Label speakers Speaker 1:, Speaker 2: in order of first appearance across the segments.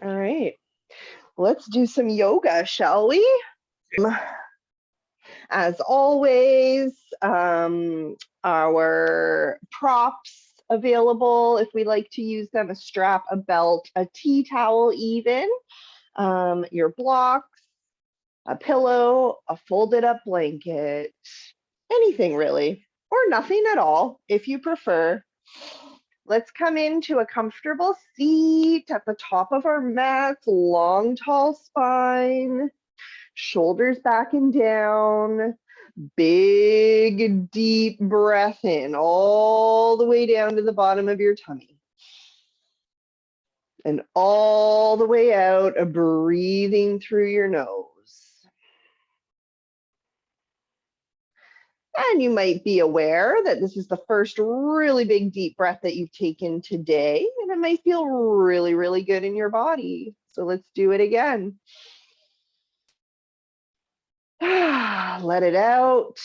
Speaker 1: All right, let's do some yoga, shall we? As always, our props available if we like to use them, a strap, a belt, a tea towel even, your blocks, a pillow, a folded up blanket, anything really, or nothing at all if you prefer. Let's come into a comfortable seat at the top of our mats, long, tall spine, shoulders back and down, big, deep breath in all the way down to the bottom of your tummy. And all the way out, breathing through your nose. And you might be aware that this is the first really big deep breath that you've taken today, and it might feel really, really good in your body. So let's do it again. Let it out.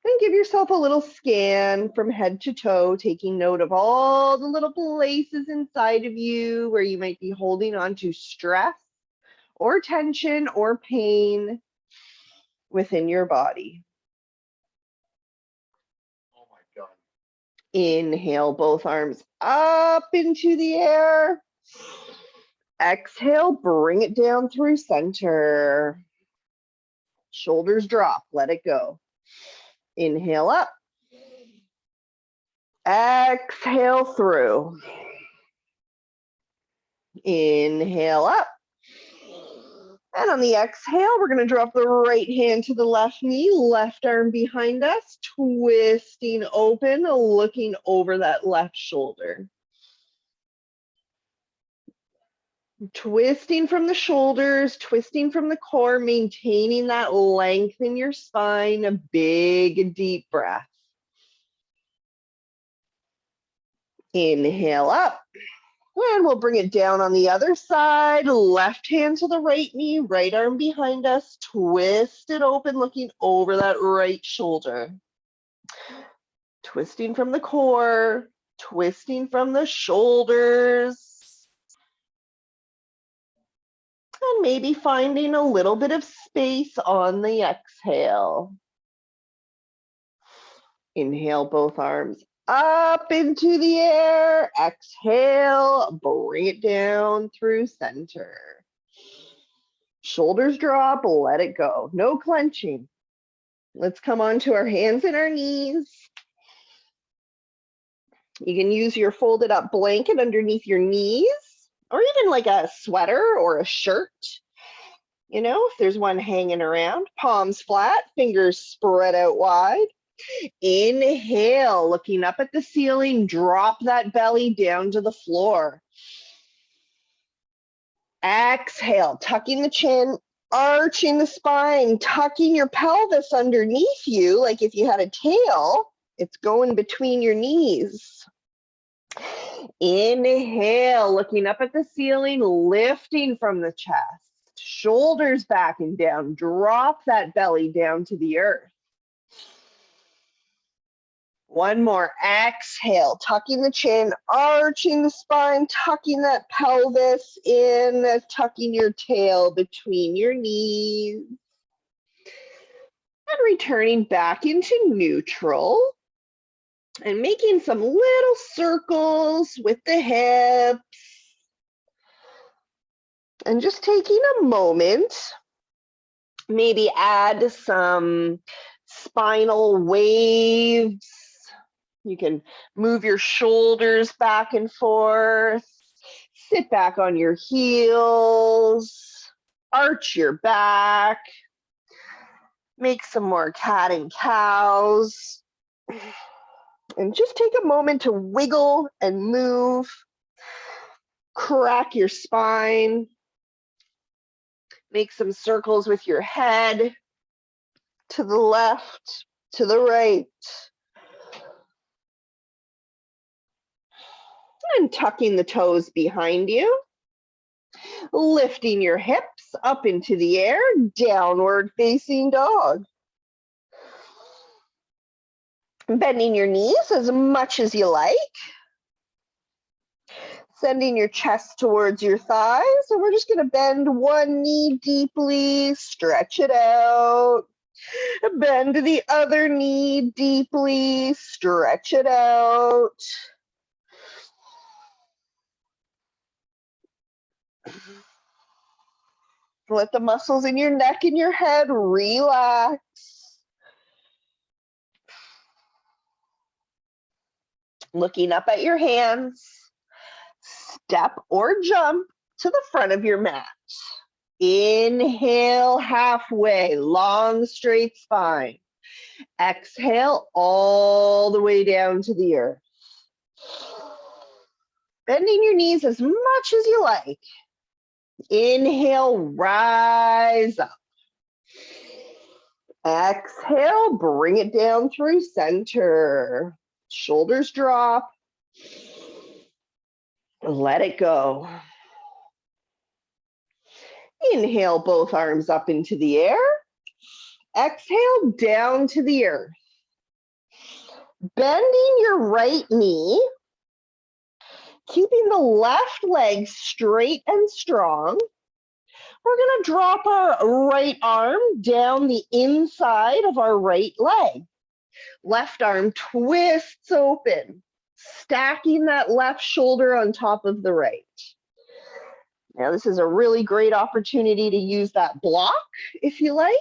Speaker 1: And give yourself a little scan from head to toe, taking note of all the little places inside of you where you might be holding on to stress or tension or pain within your body.
Speaker 2: Oh my God.
Speaker 1: Inhale, both arms up into the air. Exhale, bring it down through center. Shoulders drop, let it go. Inhale up. Exhale through. Inhale up. And on the exhale, we're going to drop the right hand to the left knee, left arm behind us, twisting open, looking over that left shoulder. Twisting from the shoulders, twisting from the core, maintaining that length in your spine, a big, deep breath. Inhale up. And we'll bring it down on the other side. Left hand to the right knee, right arm behind us. Twist it open, looking over that right shoulder. Twisting from the core, twisting from the shoulders. And maybe finding a little bit of space on the exhale. Inhale, both arms up into the air. Exhale, bring it down through center. Shoulders drop, let it go. No clenching. Let's come onto our hands and our knees. You can use your folded up blanket underneath your knees, or even like a sweater or a shirt. You know, if there's one hanging around, palms flat, fingers spread out wide. Inhale, looking up at the ceiling, drop that belly down to the floor. Exhale, tucking the chin, arching the spine, tucking your pelvis underneath you, like if you had a tail, it's going between your knees. Inhale, looking up at the ceiling, lifting from the chest, shoulders back and down, drop that belly down to the earth. One more, exhale, tucking the chin, arching the spine, tucking that pelvis in, tucking your tail between your knees. And returning back into neutral and making some little circles with the hips. And just taking a moment, maybe add some spinal waves. You can move your shoulders back and forth, sit back on your heels, arch your back, make some more cat and cows, and just take a moment to wiggle and move, crack your spine, make some circles with your head to the left, to the right. And tucking the toes behind you, lifting your hips up into the air, downward facing dog. Bending your knees as much as you like. Sending your chest towards your thighs, and we're just going to bend one knee deeply, stretch it out. Bend the other knee deeply, stretch it out. Let the muscles in your neck and your head relax. Looking up at your hands, step or jump to the front of your mat. Inhale halfway, long straight spine. Exhale all the way down to the earth. Bending your knees as much as you like. Inhale, rise up. Exhale, bring it down through center. Shoulders drop. Let it go. Inhale, both arms up into the air. Exhale, down to the earth. Bending your right knee. Keeping the left leg straight and strong. We're going to drop our right arm down the inside of our right leg. Left arm twists open, stacking that left shoulder on top of the right. Now, this is a really great opportunity to use that block, if you like,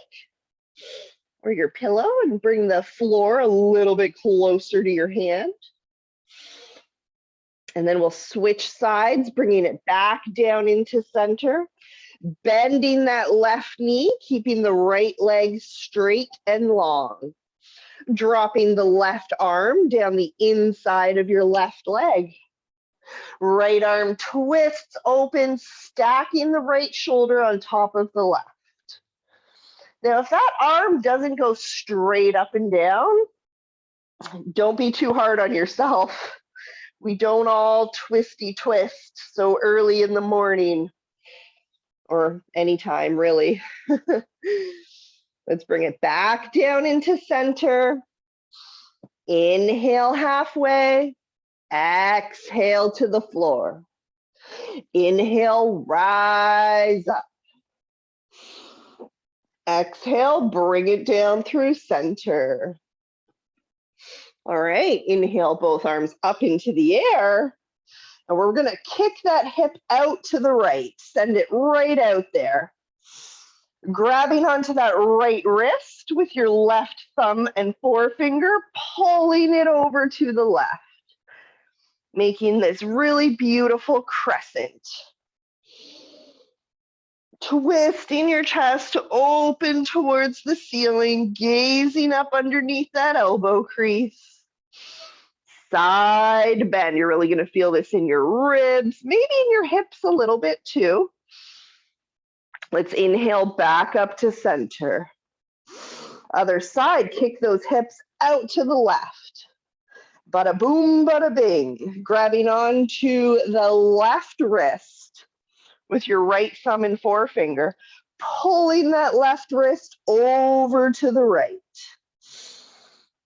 Speaker 1: or your pillow, and bring the floor a little bit closer to your hand. And then we'll switch sides, bringing it back down into center, bending that left knee, keeping the right leg straight and long. Dropping the left arm down the inside of your left leg. Right arm twists open, stacking the right shoulder on top of the left. Now, if that arm doesn't go straight up and down, don't be too hard on yourself. We don't all twisty twist so early in the morning or anytime, really. Let's bring it back down into center. Inhale halfway. Exhale to the floor. Inhale, rise up. Exhale, bring it down through center. All right, inhale, both arms up into the air. And we're going to kick that hip out to the right. Send it right out there. Grabbing onto that right wrist with your left thumb and forefinger, pulling it over to the left, making this really beautiful crescent. Twisting your chest open towards the ceiling, gazing up underneath that elbow crease. Side bend. You're really going to feel this in your ribs, maybe in your hips a little bit too. Let's inhale back up to center. Other side, kick those hips out to the left. Bada boom, bada bing. Grabbing onto the left wrist with your right thumb and forefinger, pulling that left wrist over to the right.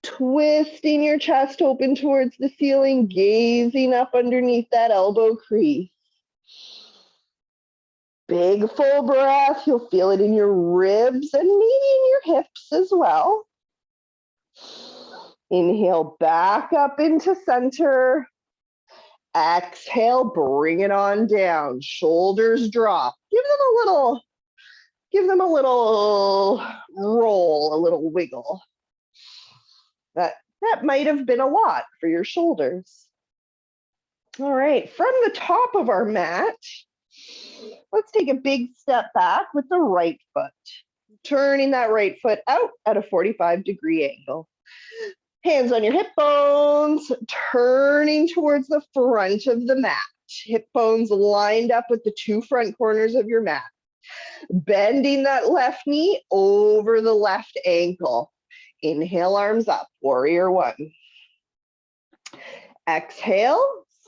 Speaker 1: Twisting your chest open towards the ceiling, gazing up underneath that elbow crease. Big full breath. You'll feel it in your ribs and maybe in your hips as well. Inhale back up into center. Exhale, bring it on down. Shoulders drop. Give them a little roll, a little wiggle. That might have been a lot for your shoulders. All right, from the top of our mat, let's take a big step back with the right foot. Turning that right foot out at a 45-degree angle. Hands on your hip bones, turning towards the front of the mat. Hip bones lined up with the two front corners of your mat. Bending that left knee over the left ankle. Inhale, arms up, warrior one. Exhale,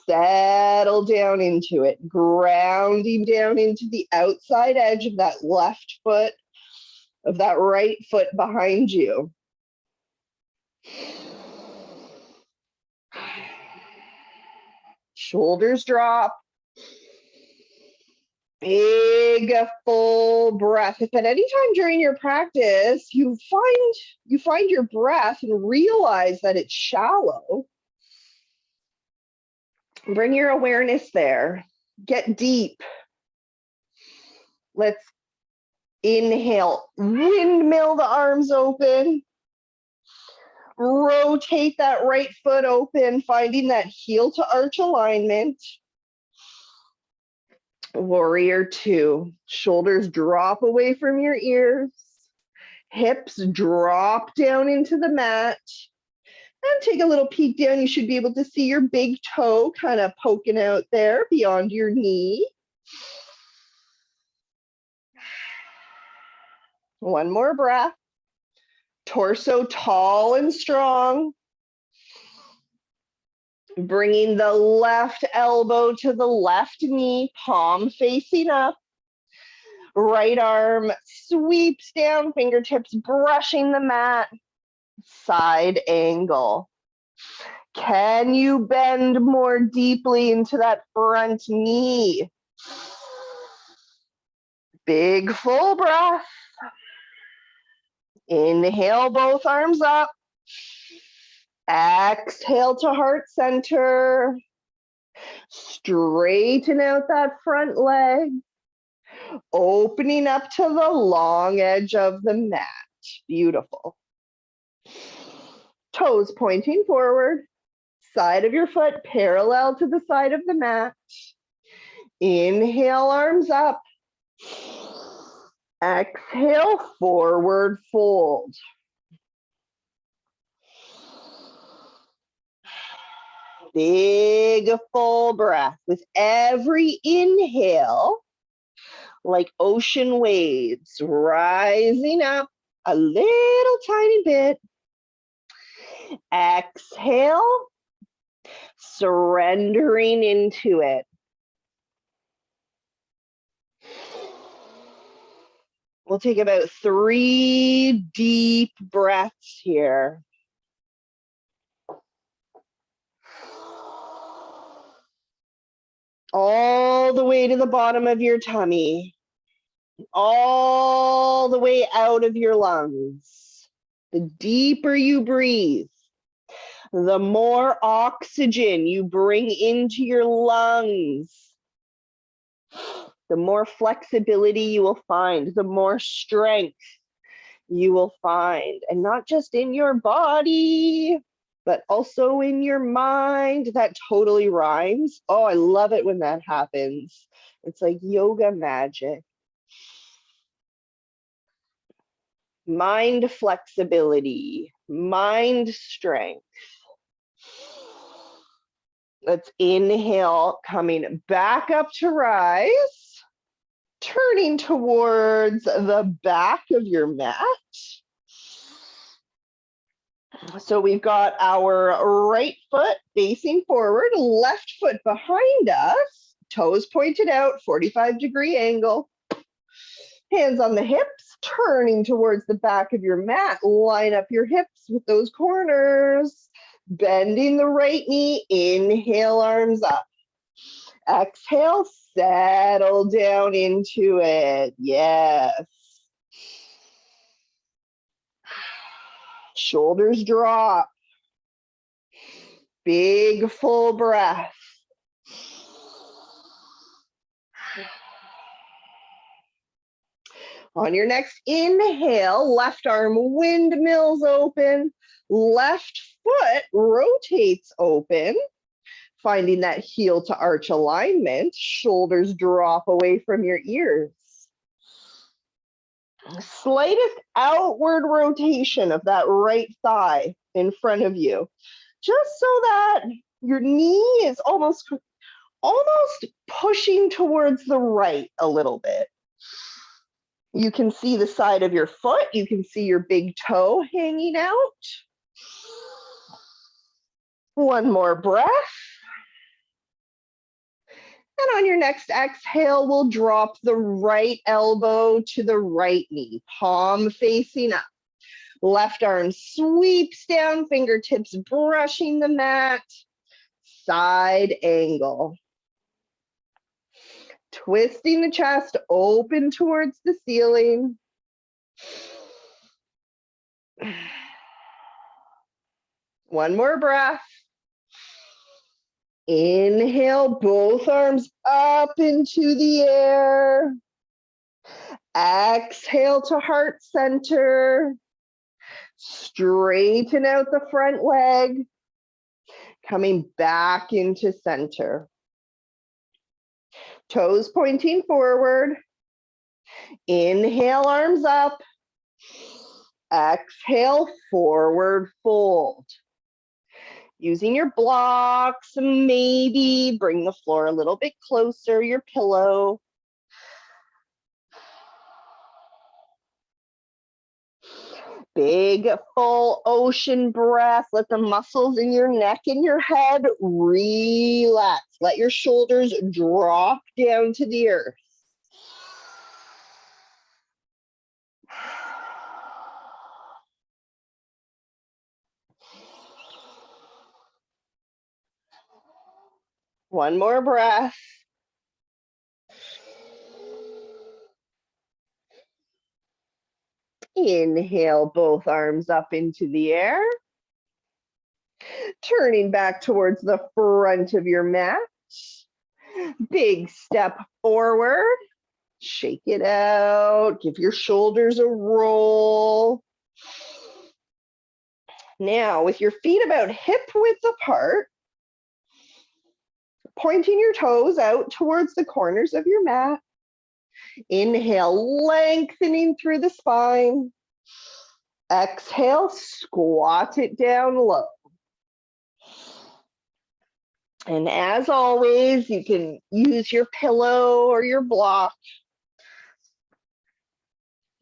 Speaker 1: settle down into it, grounding down into the outside edge of that left foot, of that right foot behind you. Shoulders drop, Big full breath. If at any time during your practice you find your breath and realize that it's shallow, bring your awareness there. Get deep. Let's inhale, windmill the arms open. Rotate that right foot open, finding that heel to arch alignment. Warrior two. Shoulders drop away from your ears. Hips drop down into the mat. And take a little peek down. You should be able to see your big toe kind of poking out there beyond your knee. One more breath. Torso tall and strong. Bringing the left elbow to the left knee, palm facing up. Right arm sweeps down, fingertips brushing the mat. Side angle. Can you bend more deeply into that front knee? Big full breath. Inhale, both arms up. Exhale to heart center. Straighten out that front leg. Opening up to the long edge of the mat. Beautiful. Toes pointing forward. Side of your foot parallel to the side of the mat. Inhale, arms up. Exhale, forward fold. Big full breath. With every inhale, like ocean waves, rising up a little tiny bit. Exhale, surrendering into it. We'll take about 3 deep breaths here. All the way to the bottom of your tummy. All the way out of your lungs. The deeper you breathe, the more oxygen you bring into your lungs, the more flexibility you will find, the more strength you will find. And not just in your body, but also in your mind. That totally rhymes. Oh, I love it when that happens. It's like yoga magic. Mind flexibility, mind strength. Let's inhale, coming back up to rise, turning towards the back of your mat. So we've got our right foot facing forward, left foot behind us, toes pointed out, 45-degree angle. Hands on the hips, turning towards the back of your mat. Line up your hips with those corners. Bending the right knee, inhale, arms up. Exhale, settle down into it. Yes. Shoulders drop. Big full breath. On your next inhale, left arm windmills open, left foot rotates open, finding that heel to arch alignment, shoulders drop away from your ears. Slightest outward rotation of that right thigh in front of you, just so that your knee is almost pushing towards the right a little bit. You can see the side of your foot. You can see your big toe hanging out. One more breath. And on your next exhale, we'll drop the right elbow to the right knee, palm facing up. Left arm sweeps down, fingertips brushing the mat. Side angle. Twisting the chest open towards the ceiling. One more breath. Inhale, both arms up into the air. Exhale to heart center. Straighten out the front leg. Coming back into center. Toes pointing forward. Inhale, arms up. Exhale, forward fold. Using your blocks, maybe bring the floor a little bit closer, your pillow. Big, full ocean breath. Let the muscles in your neck and your head relax. Let your shoulders drop down to the earth. One more breath. Inhale, both arms up into the air. Turning back towards the front of your mat. Big step forward. Shake it out. Give your shoulders a roll. Now, with your feet about hip width apart, pointing your toes out towards the corners of your mat. Inhale, lengthening through the spine. Exhale, squat it down low. And as always, you can use your pillow or your block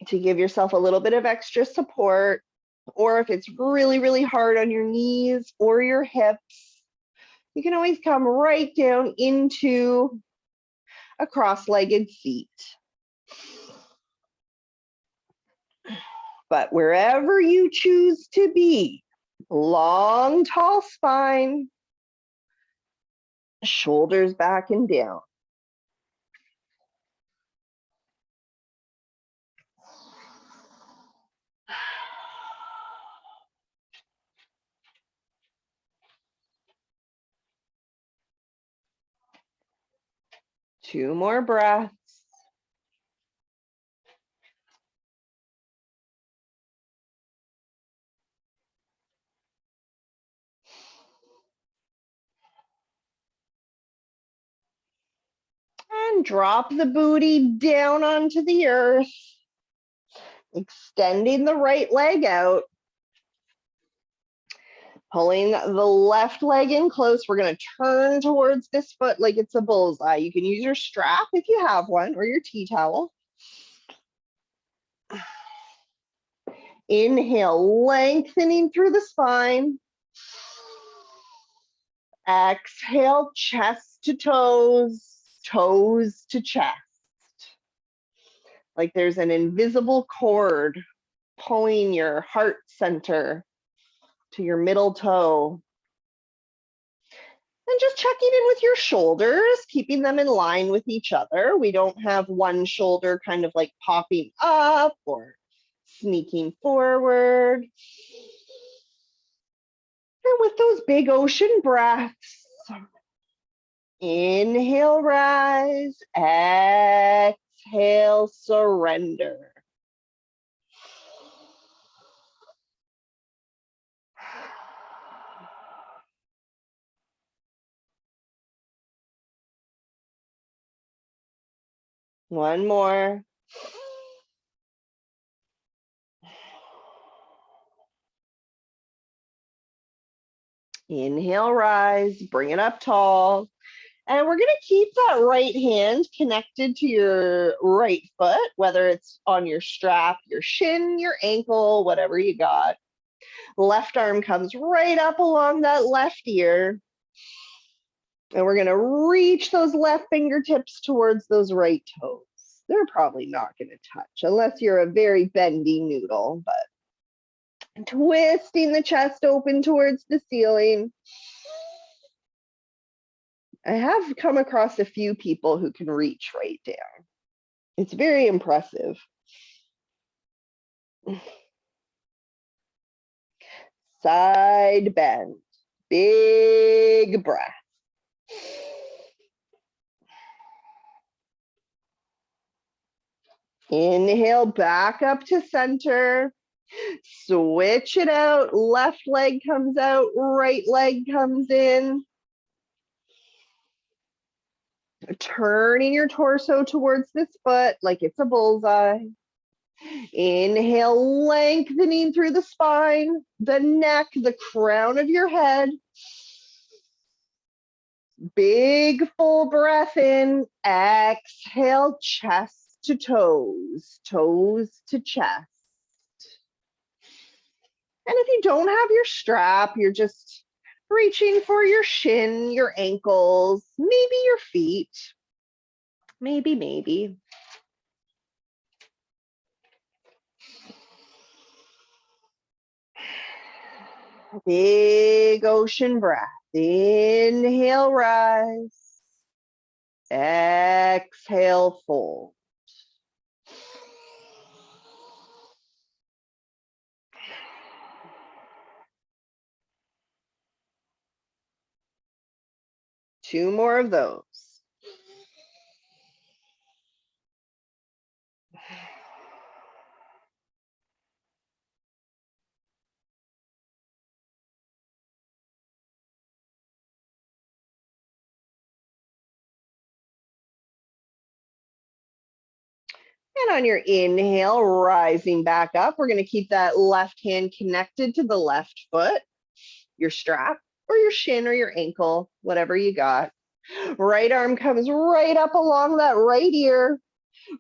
Speaker 1: to give yourself a little bit of extra support. Or if it's really, really hard on your knees or your hips, you can always come right down into a cross-legged seat. But wherever you choose to be, long, tall spine, shoulders back and down. Two more breaths. And drop the booty down onto the earth, extending the right leg out. Pulling the left leg in close. We're going to turn towards this foot like it's a bullseye. You can use your strap if you have one, or your tea towel. Inhale, lengthening through the spine. Exhale, chest to toes, toes to chest. Like there's an invisible cord pulling your heart center to your middle toe. And just checking in with your shoulders, keeping them in line with each other. We don't have one shoulder kind of like popping up or sneaking forward. And with those big ocean breaths, inhale, rise, exhale, surrender. One more. Inhale, rise, bring it up tall. And we're going to keep that right hand connected to your right foot, whether it's on your strap, your shin, your ankle, whatever you got. Left arm comes right up along that left ear. And we're going to reach those left fingertips towards those right toes. They're probably not going to touch unless you're a very bendy noodle, but twisting the chest open towards the ceiling. I have come across a few people who can reach right down. It's very impressive. Side bend, big breath. Inhale back up to center. Switch it out. Left leg comes out, right leg comes in. Turning your torso towards this foot like it's a bullseye. Inhale, lengthening through the spine, the neck, the crown of your head. Big full breath in. Exhale, chest to toes, toes to chest. And if you don't have your strap, you're just reaching for your shin, your ankles, maybe your feet. Maybe. Big ocean breath. Inhale, rise. Exhale, fold. Two more of those. And on your inhale, rising back up, we're going to keep that left hand connected to the left foot, your strap, or your shin or your ankle, whatever you got. Right arm comes right up along that right ear,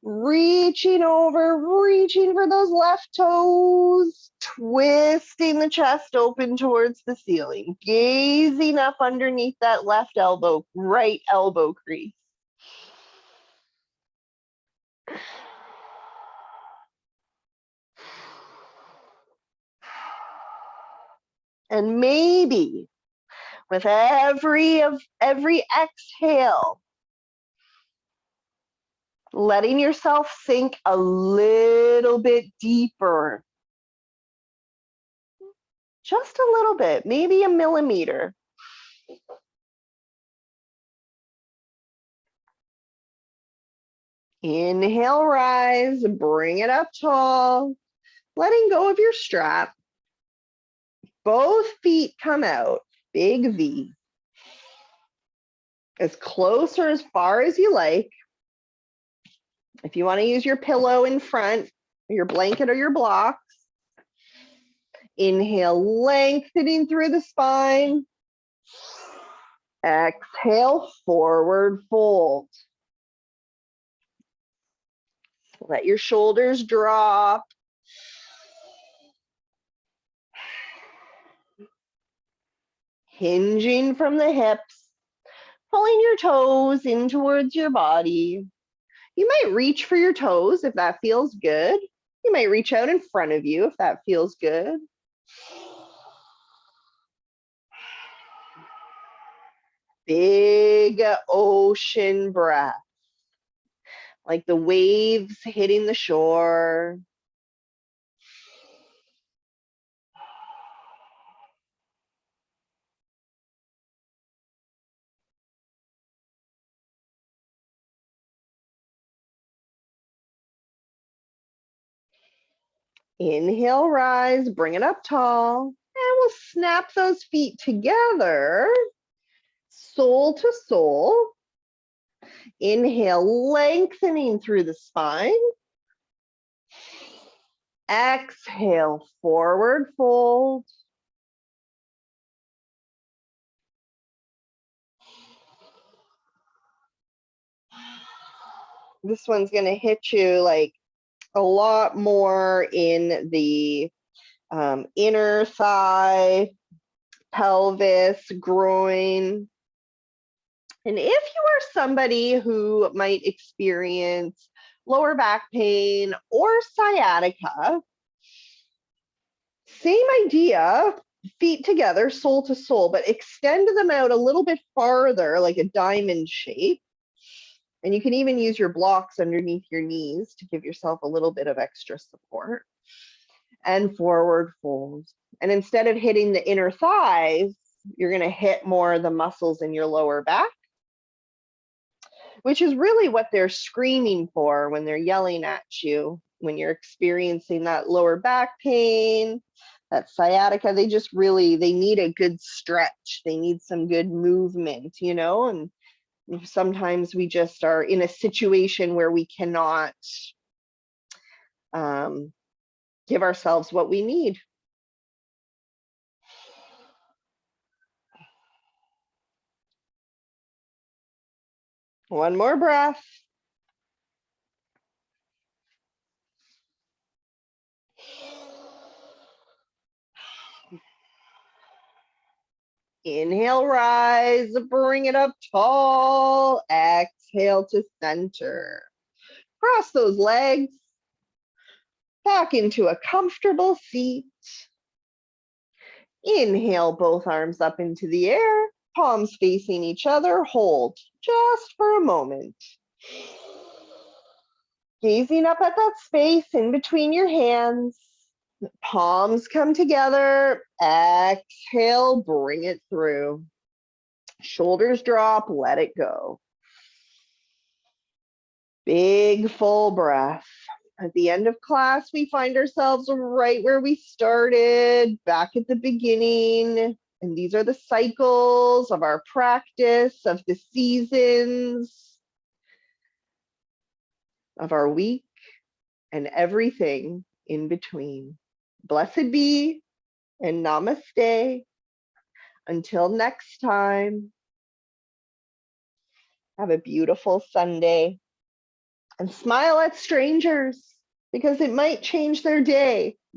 Speaker 1: reaching over, reaching for those left toes, twisting the chest open towards the ceiling, gazing up underneath that left elbow, right elbow crease. And maybe with every exhale, letting yourself sink a little bit deeper. Just a little bit, maybe a millimeter. Inhale, rise, bring it up tall, letting go of your strap. Both feet come out, big V. As close or as far as you like. If you want to use your pillow in front, your blanket or your blocks. Inhale, lengthening through the spine. Exhale, forward fold. Let your shoulders drop. Hinging from the hips, pulling your toes in towards your body. You might reach for your toes if that feels good. You might reach out in front of you if that feels good. Big ocean breath, like the waves hitting the shore. Inhale, rise, bring it up tall, and we'll snap those feet together, sole to sole. Inhale, lengthening through the spine. Exhale, forward fold. This one's going to hit you like a lot more in the inner thigh, pelvis, groin. And if you are somebody who might experience lower back pain or sciatica, same idea. feet together, sole to sole, but extend them out a little bit farther, like a diamond shape. And you can even use your blocks underneath your knees to give yourself a little bit of extra support. And forward fold. And instead of hitting the inner thighs, you're going to hit more of the muscles in your lower back, which is really what they're screaming for when they're yelling at you, when you're experiencing that lower back pain, that sciatica. They just really, they need a good stretch. They need some good movement, you know, and sometimes we just are in a situation where we cannot give ourselves what we need. One more breath. Inhale, rise, bring it up tall. Exhale to center. Cross those legs back into a comfortable seat. Inhale, both arms up into the air, palms facing each other. Hold just for a moment. Gazing up at that space in between your hands. Palms come together. Exhale, bring it through. Shoulders drop, let it go. Big full breath. At the end of class, we find ourselves right where we started, back at the beginning. And these are the cycles of our practice, of the seasons, of our week, and everything in between. Blessed be and namaste. Until next time, have a beautiful Sunday. And smile at strangers because it might change their day.